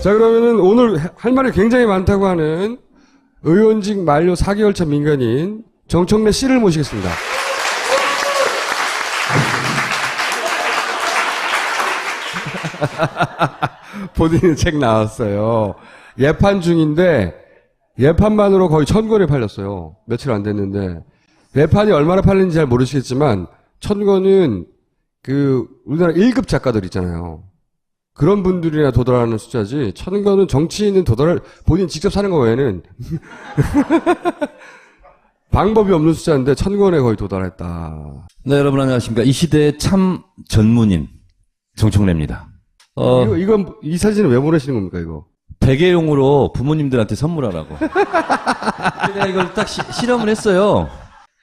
자, 그러면은 오늘 할 말이 굉장히 많다고 하는 의원직 만료 4개월 차 민간인 정청래 씨를 모시겠습니다. 본인의 책 나왔어요. 예판 중인데 예판만으로 거의 1000권이 팔렸어요. 며칠 안 됐는데 예판이 얼마나 팔리는지 잘 모르시겠지만 1000권은 그 우리나라 1급 작가들 있잖아요. 그런 분들이나 도달하는 숫자지 1000권은 정치인은 도달할 본인 직접 사는 거 외에는 방법이 없는 숫자인데 1000권에 거의 도달했다. 네, 여러분 안녕하십니까. 이 시대의 참 전문인 정청래입니다. 이 사진을 왜 보내시는 겁니까, 이거? 베개용으로 부모님들한테 선물하라고. 제가 이걸 딱 실험을 했어요.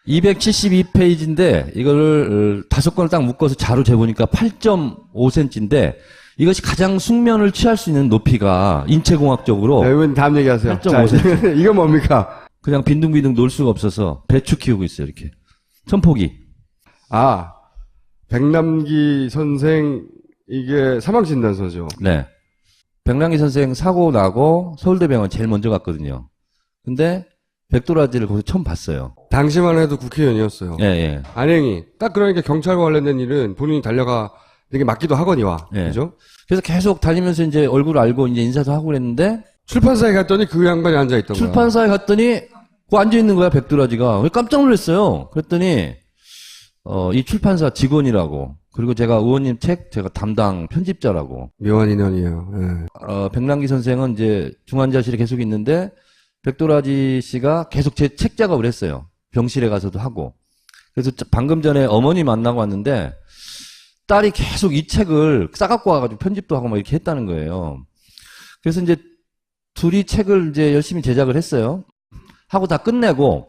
272페이지인데 이거를 5권을 딱 묶어서 자로 재보니까 8.5cm인데 이것이 가장 숙면을 취할 수 있는 높이가 인체공학적으로. 네, 의원님 다음 얘기하세요. 8.5cm. 이건 뭡니까? 그냥 빈둥빈둥 놀 수가 없어서 배추 키우고 있어요, 이렇게. 천포기. 아, 백남기 선생, 이게 사망진단서죠. 네. 백남기 선생 사고 나고 서울대병원 제일 먼저 갔거든요. 근데 백도라지를 거기서 처음 봤어요. 당시만 해도 국회의원이었어요. 예, 예. 안행이. 딱 그러니까 경찰과 관련된 일은 본인이 달려가 되게 맞기도 하거니와. 예. 그죠? 그래서 계속 다니면서 이제 얼굴 알고 이제 인사도 하고 그랬는데 출판사에 갔더니 그 양반이 앉아있던 거야. 출판사에 갔더니 그 앉아있는 거야, 백도라지가. 깜짝 놀랐어요. 그랬더니 이 출판사 직원이라고. 그리고 제가 의원님 책 제가 담당 편집자라고. 묘한 인연이에요. 예. 백남기 선생은 이제 중환자실에 계속 있는데 백도라지 씨가 계속 제 책 작업을 했어요. 병실에 가서도 하고. 그래서 방금 전에 어머니 만나고 왔는데 딸이 계속 이 책을 싸갖고 와가지고 편집도 하고 막 이렇게 했다는 거예요. 그래서 이제 둘이 책을 이제 열심히 제작을 했어요. 하고 다 끝내고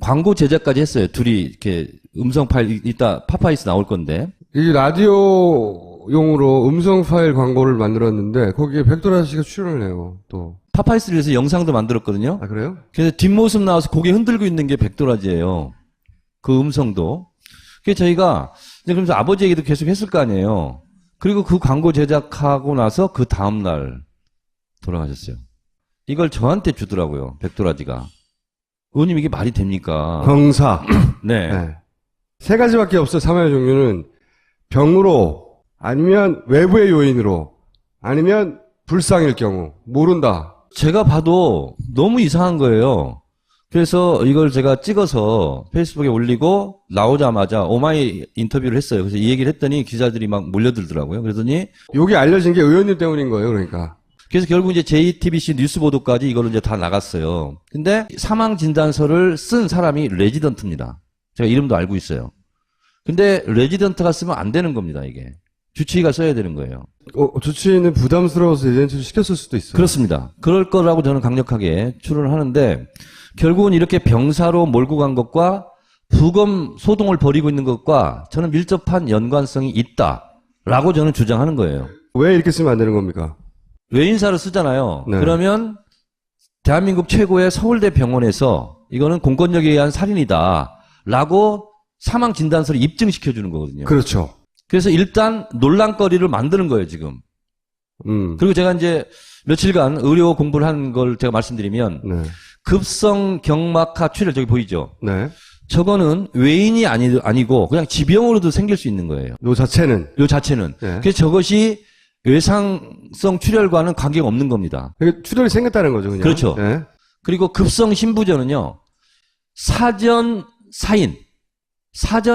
광고 제작까지 했어요. 둘이 이렇게 음성 파일 이따 파파이스 나올 건데. 이 라디오용으로 음성 파일 광고를 만들었는데 거기에 백도라 씨가 출연을 해요. 또. 파파이스를 해서 영상도 만들었거든요. 아, 그래요? 그래서 뒷모습 나와서 고개 흔들고 있는 게 백도라지예요. 그 음성도. 그래서 저희가 이제 그러면서 아버지 얘기도 계속 했을 거 아니에요. 그리고 그 광고 제작하고 나서 그 다음 날 돌아가셨어요. 이걸 저한테 주더라고요. 백도라지가. 의원님 이게 말이 됩니까? 병사. 네. 네. 3가지밖에 없어요. 사망의 종류는 병으로 아니면 외부의 요인으로 아니면 불상일 경우 모른다. 제가 봐도 너무 이상한 거예요. 그래서 이걸 제가 찍어서 페이스북에 올리고 나오자마자 오마이 인터뷰를 했어요. 그래서 이 얘기를 했더니 기자들이 막 몰려들더라고요. 그러더니 여기 알려진 게 의원님 때문인 거예요. 그러니까. 그래서 결국 이제 JTBC 뉴스 보도까지 이걸로 이제 다 나갔어요. 근데 사망 진단서를 쓴 사람이 레지던트입니다. 제가 이름도 알고 있어요. 근데 레지던트가 쓰면 안 되는 겁니다, 이게. 주치의가 써야 되는 거예요. 주치의는 부담스러워서 예전처럼 시켰을 수도 있어요. 그렇습니다. 그럴 거라고 저는 강력하게 추론을 하는데 결국은 이렇게 병사로 몰고 간 것과 부검 소동을 벌이고 있는 것과 저는 밀접한 연관성이 있다라고 저는 주장하는 거예요. 왜 이렇게 쓰면 안 되는 겁니까? 외인사를 쓰잖아요. 네. 그러면 대한민국 최고의 서울대 병원에서 이거는 공권력에 의한 살인이다라고 사망 진단서를 입증시켜 주는 거거든요. 그렇죠. 그래서 일단 논란거리를 만드는 거예요, 지금. 그리고 제가 이제 며칠간 의료 공부를 한 걸 제가 말씀드리면 네. 급성 경막하 출혈 저기 보이죠? 네. 저거는 외인이 아니고 그냥 지병으로도 생길 수 있는 거예요. 요 자체는. 요 자체는. 네. 그래서 저것이 외상성 출혈과는 관계가 없는 겁니다. 출혈이 생겼다는 거죠, 그냥. 그렇죠. 네. 그리고 급성 신부전은요. 사전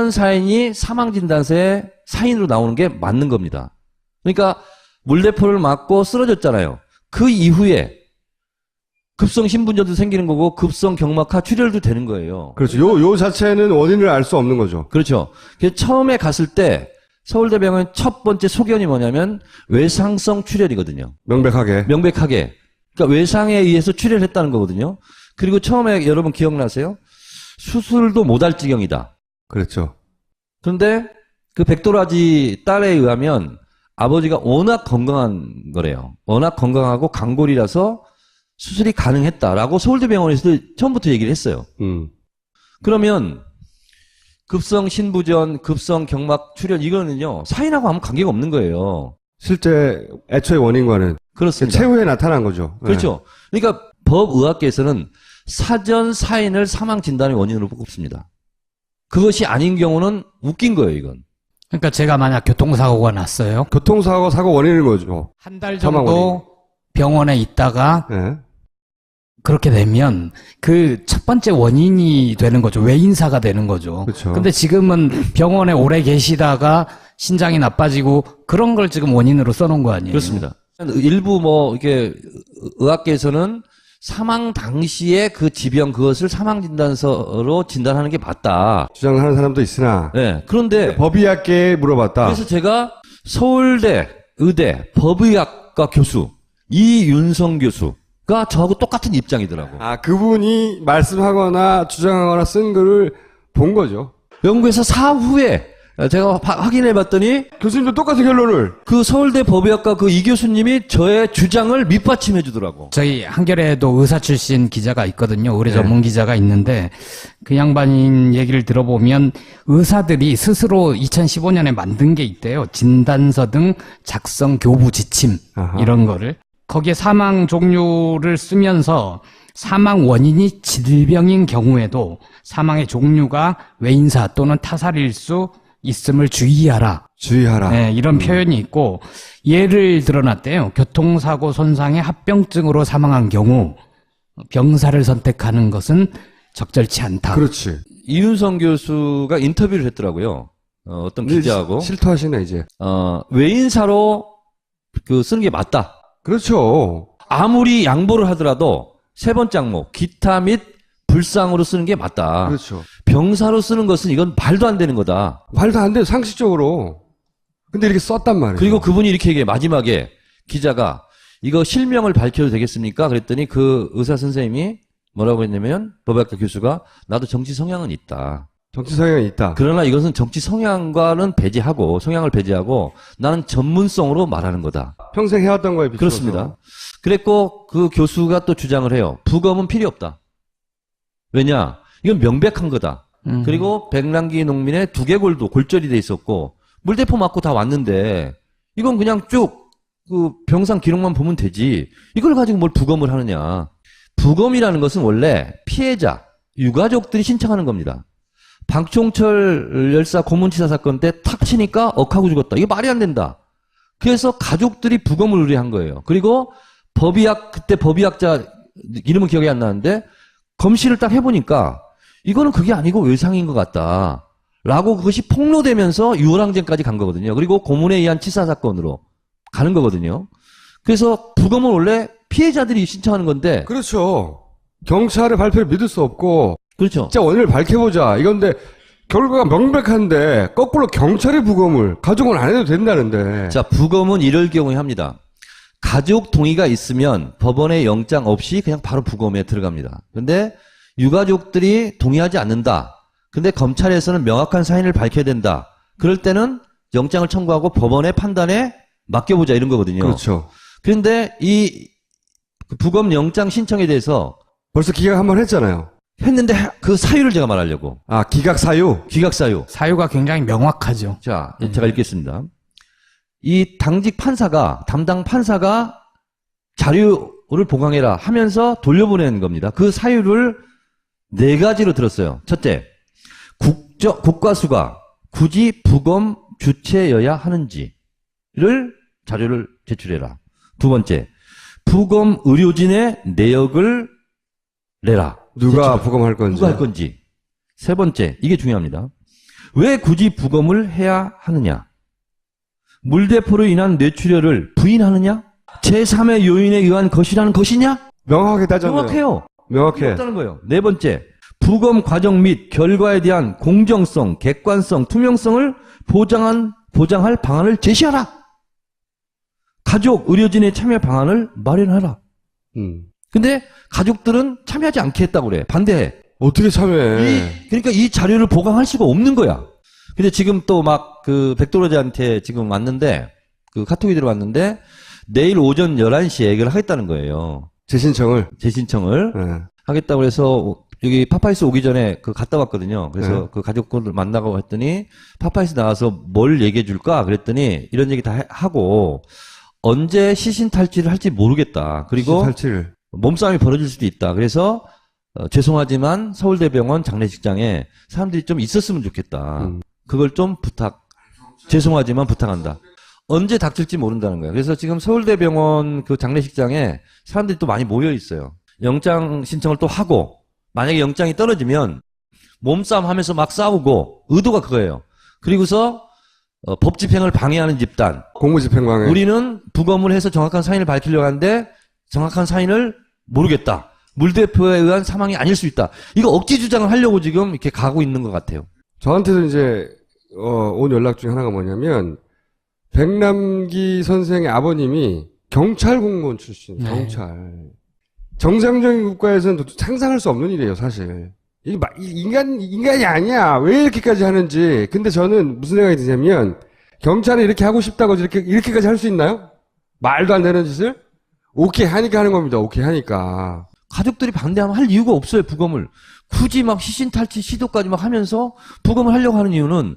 사인이 사망진단서에 사인으로 나오는 게 맞는 겁니다. 그러니까 물대포를 맞고 쓰러졌잖아요. 그 이후에 급성 신분전도 생기는 거고 급성 경막하 출혈도 되는 거예요. 그렇죠. 요 자체는 원인을 알 수 없는 거죠. 그렇죠. 그래서 처음에 갔을 때 서울대병원 첫 번째 소견이 뭐냐면 외상성 출혈이거든요. 명백하게. 그러니까 외상에 의해서 출혈했다는 거거든요. 그리고 처음에 여러분 기억나세요? 수술도 못할 지경이다. 그렇죠. 그런데 그 백도라지 딸에 의하면 아버지가 워낙 건강한 거래요. 워낙 건강하고 강골이라서 수술이 가능했다라고 서울대병원에서도 처음부터 얘기를 했어요. 그러면 급성 신부전, 급성 경막 출혈 이거는요 사인하고 아무 관계가 없는 거예요. 실제 애초의 원인과는. 그렇습니다. 최후에 나타난 거죠. 그렇죠. 그러니까 법의학계에서는 사전 사인을 사망 진단의 원인으로 꼽습니다. 그것이 아닌 경우는 웃긴 거예요, 이건. 그러니까 제가 만약 교통사고가 났어요. 교통사고 사고 원인인 거죠. 한 달 사망 정도 병원에 있다가 예. 그렇게 되면 그 첫 번째 원인이 되는 거죠. 외인사가 되는 거죠. 그렇죠. 근데 지금은 병원에 오래 계시다가 신장이 나빠지고 그런 걸 지금 원인으로 써놓은 거 아니에요? 그렇습니다. 일부 뭐 이게 의학계에서는 사망 당시에 그 지병 그것을 사망 진단서로 진단하는 게 맞다. 주장하는 사람도 있으나 네. 그런데 법의학계에 물어봤다. 그래서 제가 서울대 의대 법의학과 교수 이윤성 교수가 저하고 똑같은 입장이더라고. 아, 그분이 말씀하거나 주장하거나 쓴 글을 본 거죠. 연구에서 사후에 제가 확인해 봤더니 교수님도 똑같은 결론을. 그 서울대 법의학과 그 이 교수님이 저의 주장을 밑받침해 주더라고. 저희 한겨레에도 의사 출신 기자가 있거든요. 의료 네. 전문 기자가 있는데 그 양반인 얘기를 들어보면 의사들이 스스로 2015년에 만든 게 있대요. 진단서 등 작성 교부 지침 아하. 이런 거를. 거기에 사망 종류를 쓰면서 사망 원인이 질병인 경우에도 사망의 종류가 외인사 또는 타살일 수 있음을 주의하라. 주의하라. 네, 이런 표현이 있고 예를 들어놨대요. 교통사고 손상의 합병증으로 사망한 경우 병사를 선택하는 것은 적절치 않다. 그렇지. 이윤성 교수가 인터뷰를 했더라고요. 어떤 기자하고 실토하시네, 이제. 외인사로 그 쓰는 게 맞다. 그렇죠. 아무리 양보를 하더라도 세 번째 항목 기타 및 불상으로 쓰는 게 맞다. 그렇죠. 병사로 쓰는 것은 이건 말도 안 되는 거다. 말도 안 돼요, 상식적으로. 근데 이렇게 썼단 말이에요. 그리고 그분이 이렇게 얘기해. 마지막에 기자가 이거 실명을 밝혀도 되겠습니까? 그랬더니 그 의사 선생님이 뭐라고 했냐면 법학과 교수가 나도 정치 성향은 있다. 정치 성향이 있다. 그러나 이것은 정치 성향과는 배제하고 성향을 배제하고 나는 전문성으로 말하는 거다. 평생 해왔던 거에 비춰서. 그렇습니다. 그랬고 그 교수가 또 주장을 해요. 부검은 필요 없다. 왜냐? 이건 명백한 거다. 그리고 백남기 농민의 두개골도 골절이 돼 있었고 물대포 맞고 다 왔는데 이건 그냥 쭉 그 병상 기록만 보면 되지. 이걸 가지고 뭘 부검을 하느냐. 부검이라는 것은 원래 피해자, 유가족들이 신청하는 겁니다. 박종철 열사 고문치사 사건 때 탁 치니까 억하고 죽었다. 이게 말이 안 된다. 그래서 가족들이 부검을 의뢰한 거예요. 그리고 그때 법의학자 이름은 기억이 안 나는데 검시를 딱 해보니까 이거는 그게 아니고 외상인 것 같다. 라고 그것이 폭로되면서 유월항쟁까지 간 거거든요. 그리고 고문에 의한 치사 사건으로 가는 거거든요. 그래서 부검은 원래 피해자들이 신청하는 건데. 그렇죠. 경찰의 발표를 믿을 수 없고. 그렇죠. 진짜 원인을 밝혀보자. 이건데, 결과가 명백한데, 거꾸로 경찰의 부검을 가족은 안 해도 된다는데. 자, 부검은 이럴 경우에 합니다. 가족 동의가 있으면 법원의 영장 없이 그냥 바로 부검에 들어갑니다. 근데 유가족들이 동의하지 않는다. 근데 검찰에서는 명확한 사인을 밝혀야 된다. 그럴 때는 영장을 청구하고 법원의 판단에 맡겨보자 이런 거거든요. 그렇죠. 그런데 이 부검 영장 신청에 대해서 벌써 기각 한번 했잖아요. 했는데 그 사유를 제가 말하려고. 아, 기각 사유? 기각 사유. 사유가 굉장히 명확하죠. 자, 제가 읽겠습니다. 이 당직 판사가, 담당 판사가 자료를 보강해라 하면서 돌려보내는 겁니다. 그 사유를 4가지로 들었어요. 첫째, 국과수가 굳이 부검 주체여야 하는지를 자료를 제출해라. 두 번째, 부검 의료진의 내역을 내라. 누가 제출. 부검할 건지. 누가 할 건지. 세 번째, 이게 중요합니다. 왜 굳이 부검을 해야 하느냐? 물대포로 인한 뇌출혈을 부인하느냐? 제3의 요인에 의한 것이라는 것이냐? 명확하게 따졌네요. 명확해요. 명확해. 없다는 거예요. 네 번째, 부검 과정 및 결과에 대한 공정성, 객관성, 투명성을 보장할 방안을 제시하라. 가족, 의료진의 참여 방안을 마련하라. 근데 가족들은 참여하지 않게 했다고 그래. 반대해. 어떻게 참여해? 그러니까 이 자료를 보강할 수가 없는 거야. 근데 지금 또 막 그 백도라지한테 지금 왔는데 그 카톡이 들어왔는데 내일 오전 11시에 얘기를 하겠다는 거예요. 제 신청을 네. 하겠다고 해서 여기 파파이스 오기 전에 그 갔다 왔거든요. 그래서 네. 그 가족분들 만나고 했더니 파파이스 나와서 뭘 얘기해 줄까? 그랬더니 이런 얘기 다 하고 언제 시신 탈취를 할지 모르겠다. 그리고 탈취를. 몸싸움이 벌어질 수도 있다. 그래서 죄송하지만 서울대병원 장례식장에 사람들이 좀 있었으면 좋겠다. 그걸 좀 죄송하지만 부탁한다. 언제 닥칠지 모른다는 거예요. 그래서 지금 서울대병원 그 장례식장에 사람들이 또 많이 모여 있어요. 영장 신청을 또 하고, 만약에 영장이 떨어지면 몸싸움 하면서 막 싸우고, 의도가 그거예요. 그리고서 법 집행을 방해하는 집단. 공무집행방해. 우리는 부검을 해서 정확한 사인을 밝히려고 하는데 정확한 사인을 모르겠다. 물 대표에 의한 사망이 아닐 수 있다. 이거 억지 주장을 하려고 지금 이렇게 가고 있는 것 같아요. 저한테도 이제 온 연락 중에 하나가 뭐냐면 백남기 선생의 아버님이 경찰 공무원 출신. 네. 경찰. 정상적인 국가에서는 상상할 수 없는 일이에요, 사실. 이게 인간이 아니야. 왜 이렇게까지 하는지. 근데 저는 무슨 생각이 드냐면 경찰이 이렇게 하고 싶다고 이렇게까지 할 수 있나요? 말도 안 되는 짓을? 오케이 하니까 하는 겁니다. 오케이 하니까. 가족들이 반대하면 할 이유가 없어요, 부검을. 굳이 막 시신 탈취 시도까지 막 하면서 부검을 하려고 하는 이유는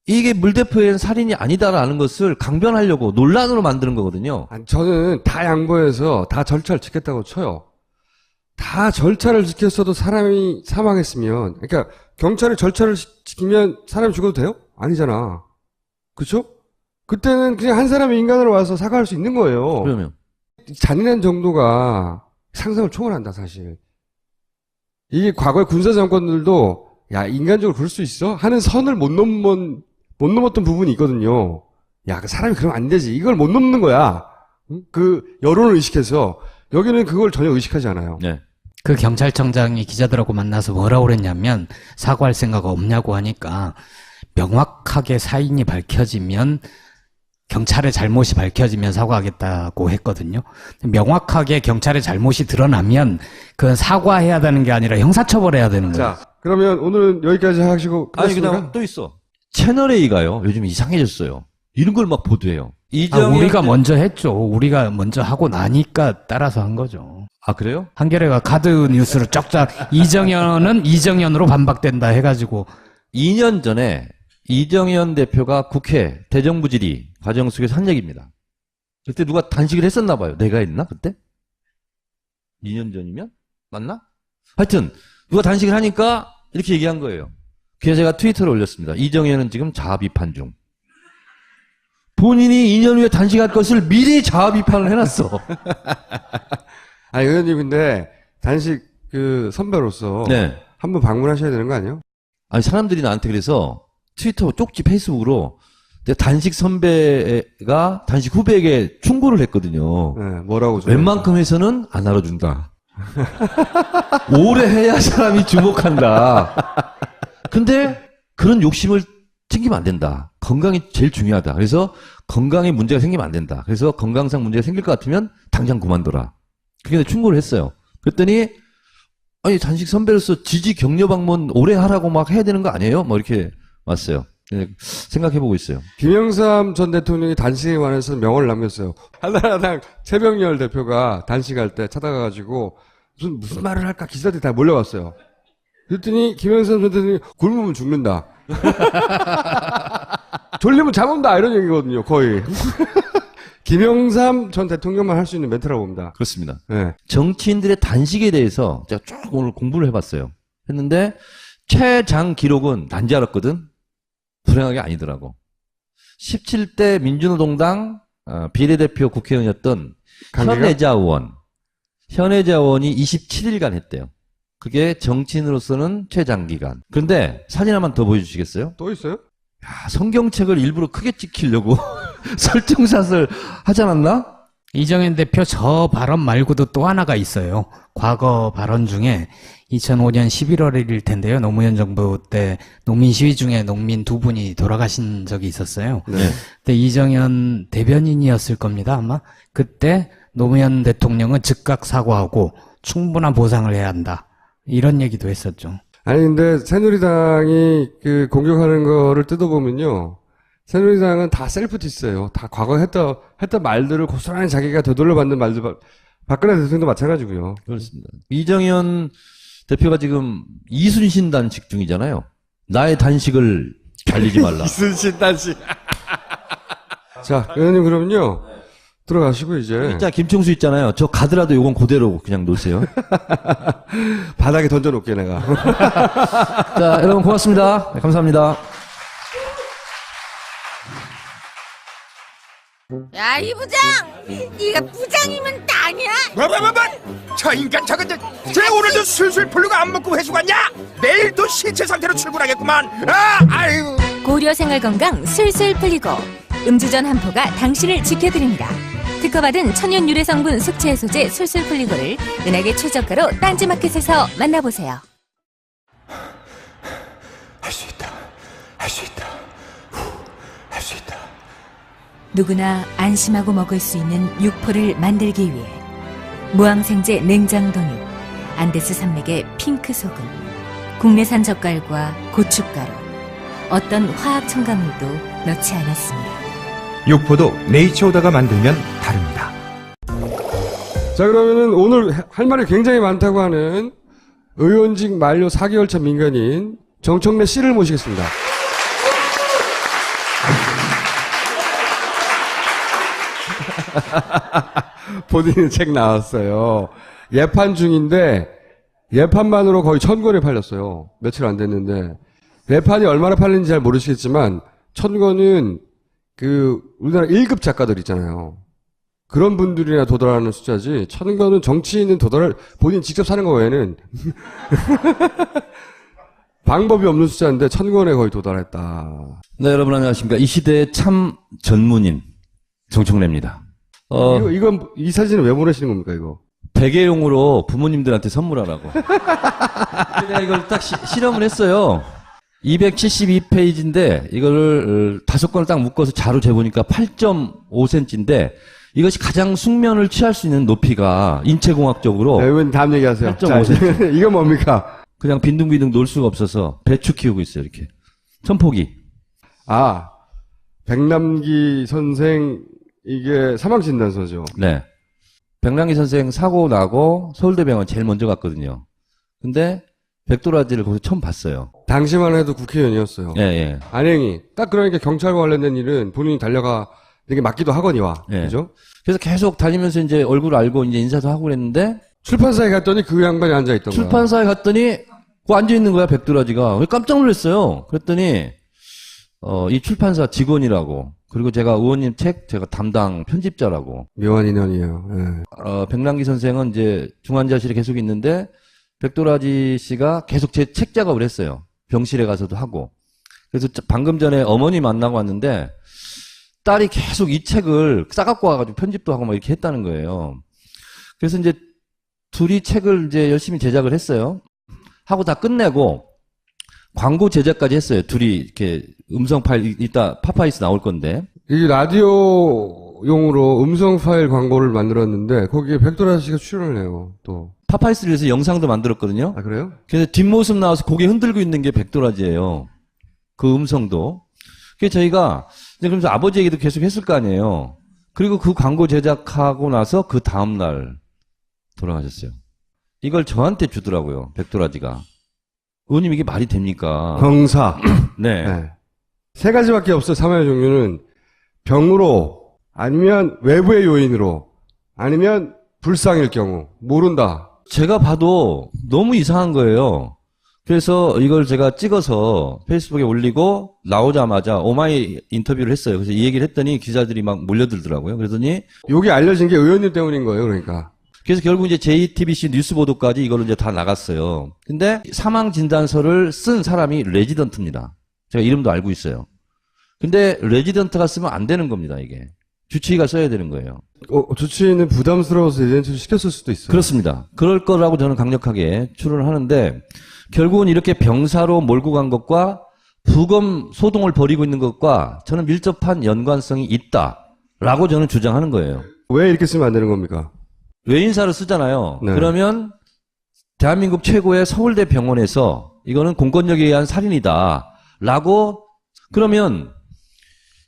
이게 물 대표에는 살인이 아니다라는 것을 강변하려고 논란으로 만드는 거거든요. 아니, 저는 다 양보해서 다 절차를 지켰다고 쳐요. 다 절차를 지켰어도 사람이 사망했으면, 그러니까 경찰이 절차를 지키면 사람이 죽어도 돼요? 아니잖아. 그렇죠? 그때는 그냥 한 사람이 인간으로 와서 사과할 수 있는 거예요. 그러면 잔인한 정도가 상상을 초월한다, 사실. 이게 과거의 군사 정권들도 야, 인간적으로 그럴 수 있어? 하는 선을 못 넘었던 부분이 있거든요. 야, 그 사람이 그러면 안 되지. 이걸 못 넘는 거야. 응? 그 여론을 의식해서. 여기는 그걸 전혀 의식하지 않아요. 네. 그 경찰청장이 기자들하고 만나서 뭐라고 그랬냐면 사과할 생각 없냐고 하니까 명확하게 사인이 밝혀지면 경찰의 잘못이 밝혀지면 사과하겠다고 했거든요. 명확하게 경찰의 잘못이 드러나면 그건 사과해야 되는 게 아니라 형사처벌해야 되는 거예요. 자, 그러면 오늘은 여기까지 하시고 아니, 끝났습니까? 그다음 또 있어. 채널A가요. 요즘 이상해졌어요. 이런 걸 막 보도해요. 우리가 먼저 했죠. 우리가 먼저 하고 나니까 따라서 한 거죠. 아, 그래요? 한겨레가 가드 뉴스를 쫙쫙 이정현은 이정현으로 반박된다 해가지고 2년 전에 이정현 대표가 국회 대정부 질의 과정 속에서 한 얘기입니다. 그때 누가 단식을 했었나 봐요. 내가 했나 그때? 2년 전이면? 맞나? 하여튼 누가 단식을 하니까 이렇게 얘기한 거예요. 그래서 제가 트위터를 올렸습니다. 이정현은 지금 자아 비판 중. 본인이 2년 후에 단식할 것을 미리 자아 비판을 해놨어. 아니, 의원님, 근데, 단식, 선배로서. 네. 한번 방문하셔야 되는 거 아니에요? 아니, 사람들이 나한테 그래서 트위터 쪽지 페이스북으로 내가 단식 선배가 단식 후배에게 충고를 했거든요. 네, 뭐라고. 웬만큼 해서는 안 알아준다. 오래 해야 사람이 주목한다. 근데 그런 욕심을 챙기면 안 된다. 건강이 제일 중요하다. 그래서 건강에 문제가 생기면 안 된다. 그래서 건강상 문제가 생길 것 같으면 당장 그만둬라. 그렇게 내가 충고를 했어요. 그랬더니 아니 단식 선배로서 지지 격려 방문 오래 하라고 막 해야 되는 거 아니에요? 뭐 이렇게 왔어요. 생각해보고 있어요. 김영삼 전 대통령이 단식에 관해서 명언을 남겼어요. 한나라당 최병렬 대표가 단식할 때 찾아가가지고 무슨 말을 할까 기자들이 다 몰려왔어요. 그랬더니 김영삼 전 대통령이 굶으면 죽는다. 졸리면 잠 온다 이런 얘기거든요. 거의. 김영삼 전 대통령만 할 수 있는 멘트라고 봅니다. 그렇습니다. 네. 정치인들의 단식에 대해서 제가 쭉 오늘 공부를 해봤어요. 했는데 최장 기록은 난 줄 알았거든. 불행하게 아니더라고. 17대 민주노동당 비례대표 국회의원이었던 강기가? 현혜자 의원이 27일간 했대요. 그게 정치인으로서는 최장기간. 그런데 사진 하나만 더 보여주시겠어요? 또 있어요? 야, 성경책을 일부러 크게 찍히려고 설정샷을 하지 않았나? 이정현 대표 저 발언 말고도 또 하나가 있어요. 과거 발언 중에 2005년 11월일 텐데요. 노무현 정부 때 농민 시위 중에 농민 두 분이 돌아가신 적이 있었어요. 네. 그때 이정현 대변인이었을 겁니다. 아마 그때 노무현 대통령은 즉각 사과하고 충분한 보상을 해야 한다. 이런 얘기도 했었죠. 아니 근데 새누리당이 공격하는 거를 뜯어보면요. 새누리당은 다 셀프 디스예요. 다 과거에 했던 말들을 고스란히 자기가 되돌려 받는 말들, 박근혜 대통령도 마찬가지고요. 그렇습니다. 이정현 대표가 지금 이순신 단식 중이잖아요. 나의 단식을 달리지 말라. 이순신 단식. 자, 의원님 그러면요. 들어가시고 이제 진짜 김총수 있잖아요. 저 가더라도 요건 그대로 그냥 놓으세요. 바닥에 던져놓게 내가. 자, 여러분 고맙습니다. 네, 감사합니다. 야, 이 부장! 네가 부장이면 땅이야? 뭐? 저 인간 저건 쟤 오늘도 술술 풀리고 안 먹고 회수 갔냐? 내일도 신체 상태로 출근하겠구만. 아유. 고려 생활건강 술술 풀리고 음주전 한 포가 당신을 지켜드립니다. 특허받은 천연 유래 성분 숙취 해소제 술술 풀리고를 은하계 최저가로 딴지마켓에서 만나보세요. 할 수 있다. 할 수 있다. 할 수 있다. 누구나 안심하고 먹을 수 있는 육포를 만들기 위해 무항생제 냉장 돈육, 안데스 산맥의 핑크 소금, 국내산 젓갈과 고춧가루, 어떤 화학 첨가물도 넣지 않았습니다. 육포도 네이처오다가 만들면 다릅니다. 자, 그러면은 오늘 할 말이 굉장히 많다고 하는 의원직 만료 4개월 차 민간인 정청래 씨를 모시겠습니다. 본인의 책 나왔어요. 예판 중인데 예판만으로 거의 1000권이 팔렸어요. 며칠 안 됐는데 예판이 얼마나 팔리는지 잘 모르시겠지만 1000권은 우리나라 1급 작가들 있잖아요. 그런 분들이나 도달하는 숫자지 1000권은 정치인은 본인 직접 사는 거 외에는 방법이 없는 숫자인데 1000권에 거의 도달했다. 네, 여러분 안녕하십니까. 이 시대의 참 전문인 정청래입니다. 이 사진을 왜 보내시는 겁니까, 이거? 베개용으로 부모님들한테 선물하라고. 내가 이걸 딱 실험을 했어요. 272페이지인데 이거를 5권을 딱 묶어서 자로 재보니까 8.5cm인데 이것이 가장 숙면을 취할 수 있는 높이가 인체공학적으로 네, 의원님 다음 얘기하세요. 8.5cm. 이건 뭡니까? 그냥 빈둥빈둥 놀 수가 없어서 배추 키우고 있어요. 이렇게. 천포기. 백남기 선생 이게 사망진단서죠. 네. 백남기 선생 사고 나고 서울대병원 제일 먼저 갔거든요. 근데 백도라지를 거기서 처음 봤어요. 당시만 해도 국회의원이었어요. 예, 예. 안행이. 딱 그러니까 경찰과 관련된 일은 본인이 달려가 이게 맞기도 하거니와. 예. 그죠? 그래서 계속 다니면서 이제 얼굴 알고 이제 인사도 하고 그랬는데 출판사에 갔더니 그 양반이 앉아있던 거야. 출판사에 갔더니 그 앉아있는 거야, 백도라지가. 깜짝 놀랐어요. 그랬더니 이 출판사 직원이라고. 그리고 제가 의원님 책 제가 담당 편집자라고. 묘한 인연이에요. 예. 백남기 선생은 이제 중환자실에 계속 있는데 백도라지 씨가 계속 제 책 작업을 했어요. 병실에 가서도 하고. 그래서 방금 전에 어머니 만나고 왔는데 딸이 계속 이 책을 싸갖고 와가지고 편집도 하고 막 이렇게 했다는 거예요. 그래서 이제 둘이 책을 이제 열심히 제작을 했어요. 하고 다 끝내고 광고 제작까지 했어요. 둘이 이렇게 음성 파일 이따 파파이스 나올 건데. 이 라디오용으로 음성 파일 광고를 만들었는데 거기에 백도라 씨가 출연을 해요. 또. 파파이스를 해서 영상도 만들었거든요. 아, 그래요? 그래서 뒷모습 나와서 고개 흔들고 있는 게 백도라지예요. 그 음성도. 그래서 저희가 이제 그러면서 아버지 얘기도 계속 했을 거 아니에요. 그리고 그 광고 제작하고 나서 그 다음 날 돌아가셨어요. 이걸 저한테 주더라고요. 백도라지가. 의원님 이게 말이 됩니까? 병사. 네. 네. 3가지밖에 없어요. 사망의 종류는 병으로 아니면 외부의 요인으로 아니면 불상일 경우 모른다. 제가 봐도 너무 이상한 거예요. 그래서 이걸 제가 찍어서 페이스북에 올리고 나오자마자 오마이 인터뷰를 했어요. 그래서 이 얘기를 했더니 기자들이 막 몰려들더라고요. 그러더니 요게 알려진 게 의원님 때문인 거예요. 그러니까. 그래서 결국 이제 JTBC 뉴스 보도까지 이걸로 이제 다 나갔어요. 근데 사망 진단서를 쓴 사람이 레지던트입니다. 제가 이름도 알고 있어요. 근데 레지던트가 쓰면 안 되는 겁니다, 이게. 주치의가 써야 되는 거예요. 주치의는 부담스러워서 예전처럼 시켰을 수도 있어요. 그렇습니다. 그럴 거라고 저는 강력하게 추론을 하는데 결국은 이렇게 병사로 몰고 간 것과 부검 소동을 벌이고 있는 것과 저는 밀접한 연관성이 있다라고 저는 주장하는 거예요. 왜 이렇게 쓰면 안 되는 겁니까? 외인사를 쓰잖아요. 네. 그러면 대한민국 최고의 서울대 병원에서 이거는 공권력에 의한 살인이다라고 그러면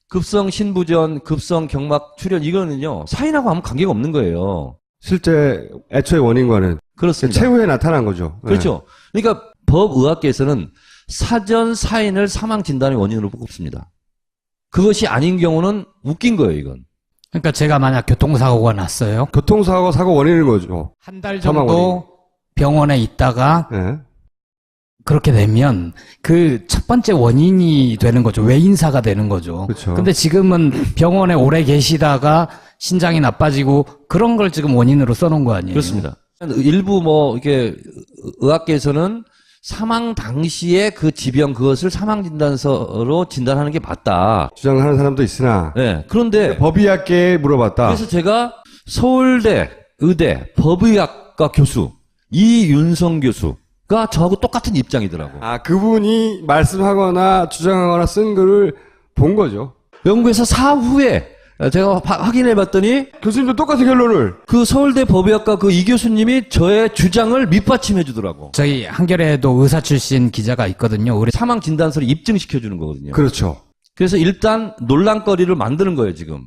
급성 신부전, 급성 경막 출혈 이거는요 사인하고 아무 관계가 없는 거예요. 실제 애초의 원인과는 그렇습니다. 최후에 나타난 거죠. 그렇죠. 그러니까 법의학계에서는 사전 사인을 사망 진단의 원인으로 뽑습니다. 그것이 아닌 경우는 웃긴 거예요, 이건. 그러니까 제가 만약 교통사고가 났어요. 교통사고 사고 원인인 거죠. 한 달 사망 정도 병원에 있다가 예. 그렇게 되면 그 첫 번째 원인이 되는 거죠. 외인사가 되는 거죠. 그렇죠. 근데 지금은 병원에 오래 계시다가 신장이 나빠지고 그런 걸 지금 원인으로 써놓은 거 아니에요? 그렇습니다. 일부 뭐 이게 의학계에서는 사망 당시에 그 지병 그것을 사망 진단서로 진단하는 게 맞다. 주장하는 사람도 있으나 네. 그런데 법의학계에 물어봤다. 그래서 제가 서울대 의대 법의학과 교수 이윤성 교수가 저하고 똑같은 입장이더라고. 아, 그분이 말씀하거나 주장하거나 쓴 글을 본 거죠. 연구에서 사후에 제가 확인해 봤더니 교수님도 똑같은 결론을. 그 서울대 법의학과 그 이 교수님이 저의 주장을 밑받침해 주더라고. 저희 한겨레에도 의사 출신 기자가 있거든요. 우리 사망 진단서를 입증시켜 주는 거거든요. 그렇죠. 그래서 일단 논란거리를 만드는 거예요, 지금.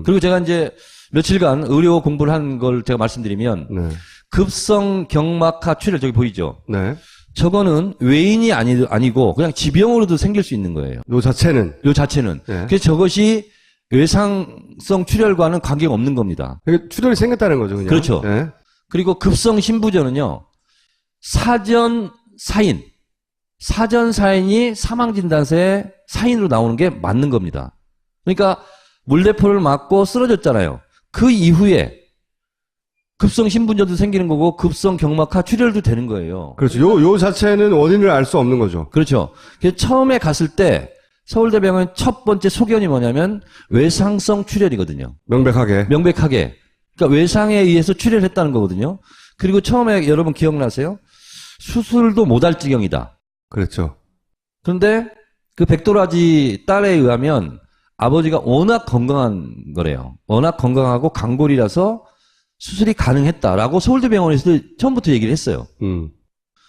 그리고 제가 이제 며칠간 의료 공부를 한 걸 제가 말씀드리면 네. 급성 경막하 출혈 저기 보이죠? 네. 저거는 외인이 아니고 그냥 지병으로도 생길 수 있는 거예요. 요 자체는. 요 자체는. 네. 그래서 저것이 외상성 출혈과는 관계가 없는 겁니다. 이게 출혈이 생겼다는 거죠, 그냥. 그렇죠. 네. 그리고 급성 신부전은요. 사전 사인이 사망 진단서에 사인으로 나오는 게 맞는 겁니다. 그러니까 물대포를 맞고 쓰러졌잖아요. 그 이후에 급성 신부전도 생기는 거고 급성 경막하 출혈도 되는 거예요. 그렇죠. 요 자체는 원인을 알 수 없는 거죠. 그렇죠. 그래서 처음에 갔을 때 서울대병원 첫 번째 소견이 뭐냐면 외상성 출혈이거든요. 명백하게. 명백하게. 그러니까 외상에 의해서 출혈했다는 거거든요. 그리고 처음에 여러분 기억나세요? 수술도 못할 지경이다. 그렇죠. 그런데 그 백도라지 딸에 의하면 아버지가 워낙 건강한 거래요. 워낙 건강하고 강골이라서 수술이 가능했다라고 서울대병원에서 처음부터 얘기를 했어요.